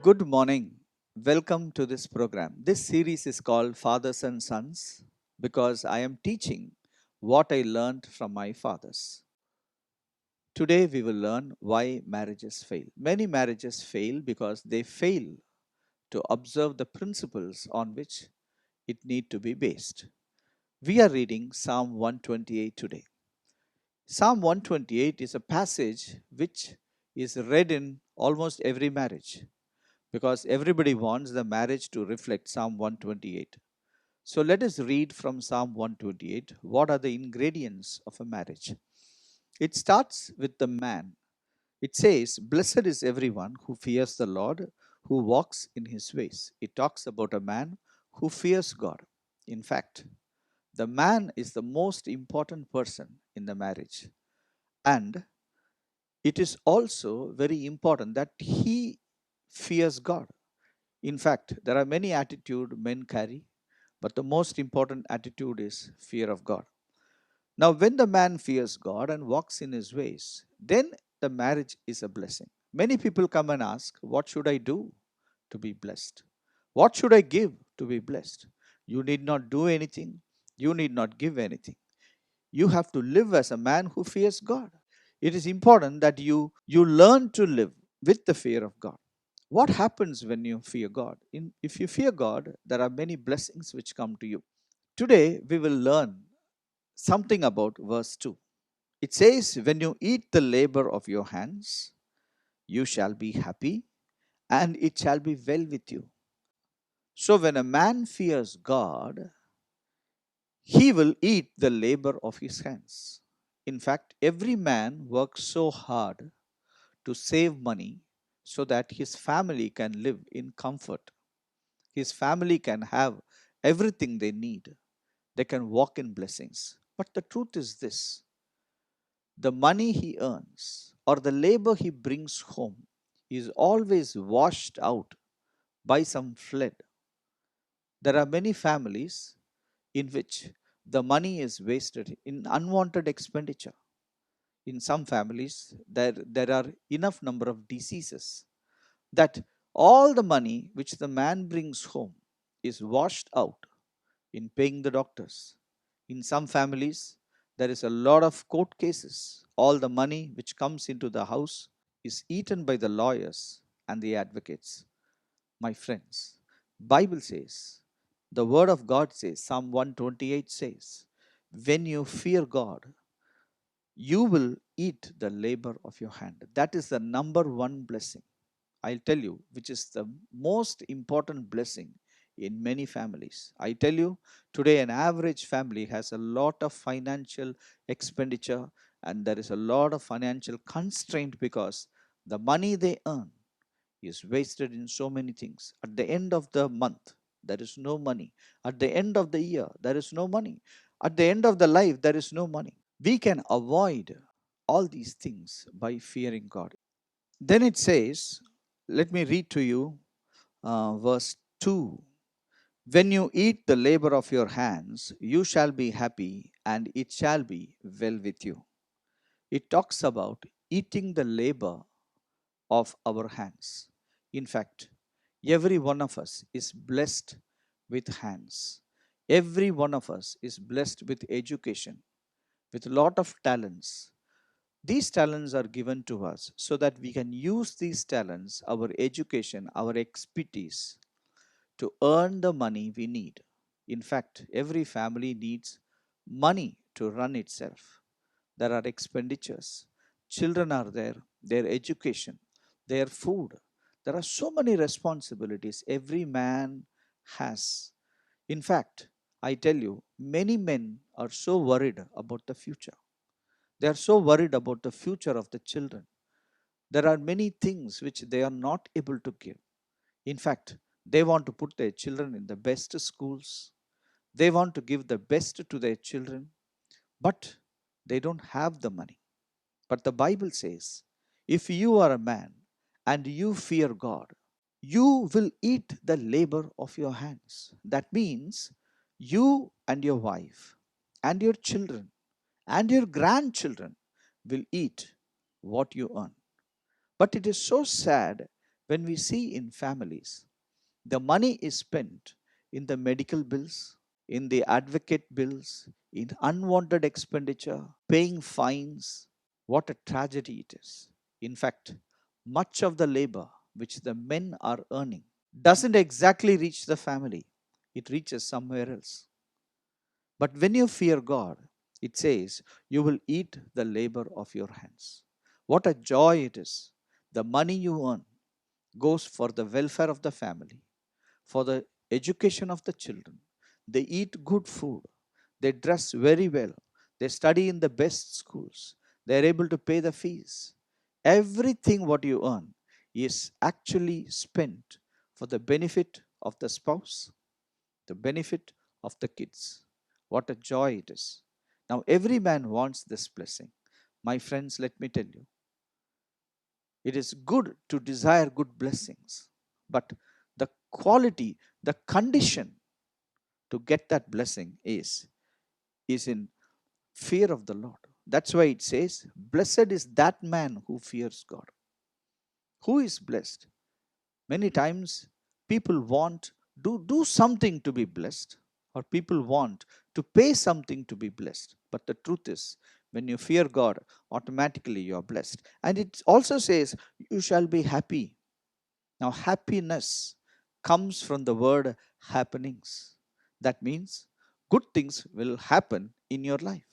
Good morning. Welcome to this program. This series is called Fathers and Sons because I am teaching what I learned from my fathers. Today we will learn why marriages fail. Many marriages fail because they fail to observe the principles on which it need to be based. We are reading Psalm 128 today. Psalm 128 is a passage which is read in almost every marriage because everybody wants the marriage to reflect Psalm 128. So let us read from Psalm 128. What are the ingredients of a marriage? It starts with the man. It says, "Blessed is everyone who fears the Lord, who walks in his ways." It talks about a man who fears God. In fact, the man is the most important person in the marriage. And it is also very important that he fears God. In fact, there are many attitudes men carry, but the most important attitude is fear of God. Now, when the man fears God and walks in his ways, then the marriage is a blessing. Many people come and ask, "What should I do to be blessed? What should I give to be blessed?" You need not do anything, you need not give anything. You have to live as a man who fears God. It is important that you learn to live with the fear of God. What happens when you fear God? If you fear God, there are many blessings which come to you. Today, we will learn something about verse 2. It says, "When you eat the labor of your hands, you shall be happy, and it shall be well with you." So, when a man fears God, he will eat the labor of his hands. In fact, every man works so hard to save money so that his family can live in comfort. His family can have everything they need. They can walk in blessings. But the truth is this: the money he earns or the labor he brings home is always washed out by some flood. There are many families in which the money is wasted in unwanted expenditure. In some families, there are enough number of diseases that all the money which the man brings home is washed out in paying the doctors. In some families, there is a lot of court cases. All the money which comes into the house is eaten by the lawyers and the advocates. My friends, Bible says, the word of God says, Psalm 128 says, when you fear God, you will eat the labor of your hand. That is the number one blessing. I'll tell you, which is the most important blessing in many families. I tell you, today an average family has a lot of financial expenditure and there is a lot of financial constraint because the money they earn is wasted in so many things. At the end of the month, there is no money. At the end of the year, there is no money. At the end of the life, there is no money. We can avoid all these things by fearing God. Then it says, let me read to you verse 2. When you eat the labor of your hands, you shall be happy, and it shall be well with you. It talks about eating the labor of our hands. In fact, every one of us is blessed with hands. Every one of us is blessed with education, with a lot of talents. These talents are given to us so that we can use these talents, our education, our expertise, to earn the money we need. In fact, every family needs money to run itself. There are expenditures. Children are there, their education, their food. There are so many responsibilities every man has. In fact, I tell you, many men are so worried about the future. They are so worried about the future of the children. There are many things which they are not able to give. In fact, they want to put their children in the best schools. They want to give the best to their children, but they don't have the money. But the Bible says, if you are a man and you fear God, you will eat the labor of your hands. That means you and your wife and your children and your grandchildren will eat what you earn. But it is so sad When we see in families, the money is spent in the medical bills, in the advocate bills, in unwanted expenditure, paying fines. What a tragedy it is. In fact, much of the labor which the men are earning doesn't exactly reach the family, it reaches somewhere else. But when you fear God, it says, you will eat the labor of your hands. What a joy it is. The money you earn goes for the welfare of the family, for the education of the children. They eat good food. They dress very well. They study in the best schools. They are able to pay the fees. Everything what you earn is actually spent for the benefit of the spouse, the benefit of the kids. What a joy it is. Now, every man wants this blessing. My friends, let me tell you, it is good to desire good blessings, but the quality, the condition to get that blessing is in fear of the Lord. That's why it says, blessed is that man who fears God. Who is blessed? Many times people want do something to be blessed, or people want to pay something to be blessed. But the truth is, when you fear God, automatically you are blessed. And it also says, you shall be happy. Now, happiness comes from the word happenings. That means good things will happen in your life.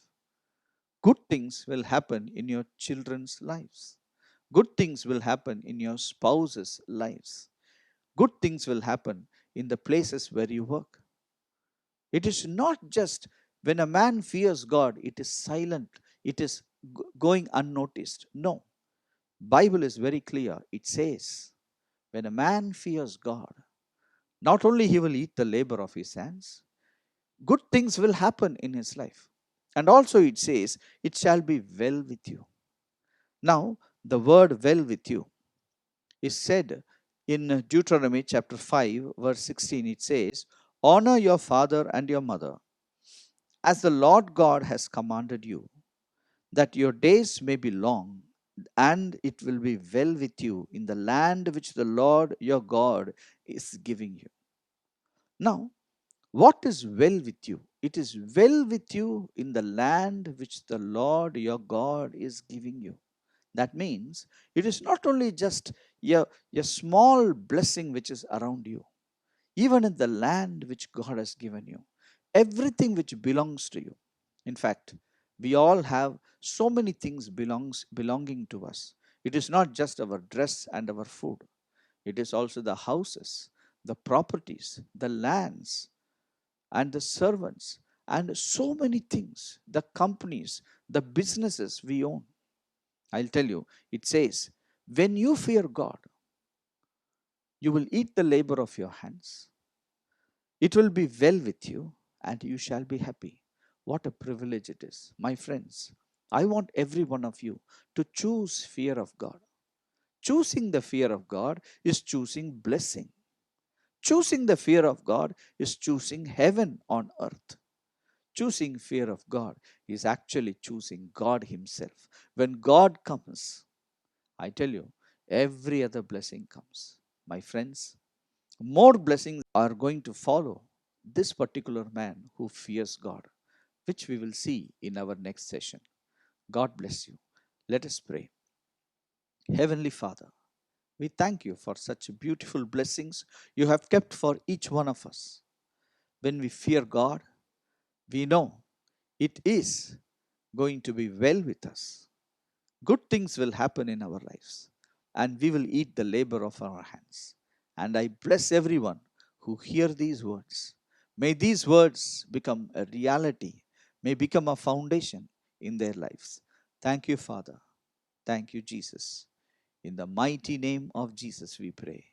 Good things will happen in your children's lives. Good things will happen in your spouse's lives. Good things will happen in the places where you work. It is not just when a man fears God, it is silent, it is going unnoticed. No, Bible is very clear. It says, when a man fears God, not only he will eat the labor of his hands, good things will happen in his life. And also it says, it shall be well with you. Now, the word well with you is said in Deuteronomy chapter 5, verse 16. It says, honor your father and your mother, as the Lord God has commanded you, that your days may be long, and it will be well with you in the land which the Lord your God is giving you. Now, what is well with you? It is well with you in the land which the Lord your God is giving you. That means it is not only just a small blessing which is around you, even in the land which God has given you, everything which belongs to you. In fact, we all have so many things belonging to us. It is not just our dress and our food. It is also the houses, the properties, the lands, and the servants, and so many things, the companies, the businesses we own. I'll tell you, it says, when you fear God, you will eat the labor of your hands. It will be well with you, and you shall be happy. What a privilege it is. My friends, I want every one of you to choose fear of God. Choosing the fear of God is choosing blessing. Choosing the fear of God is choosing heaven on earth. Choosing fear of God is actually choosing God Himself. When God comes, I tell you, every other blessing comes. My friends, more blessings are going to follow this particular man who fears God, which we will see in our next session. God bless you. Let us pray. Heavenly Father, we thank you for such beautiful blessings you have kept for each one of us. When we fear God, we know it is going to be well with us. Good things will happen in our lives, and we will eat the labor of our hands. And I bless everyone who hear these words. May these words become a reality, may become a foundation in their lives. Thank you, Father. Thank you, Jesus. In the mighty name of Jesus, we pray.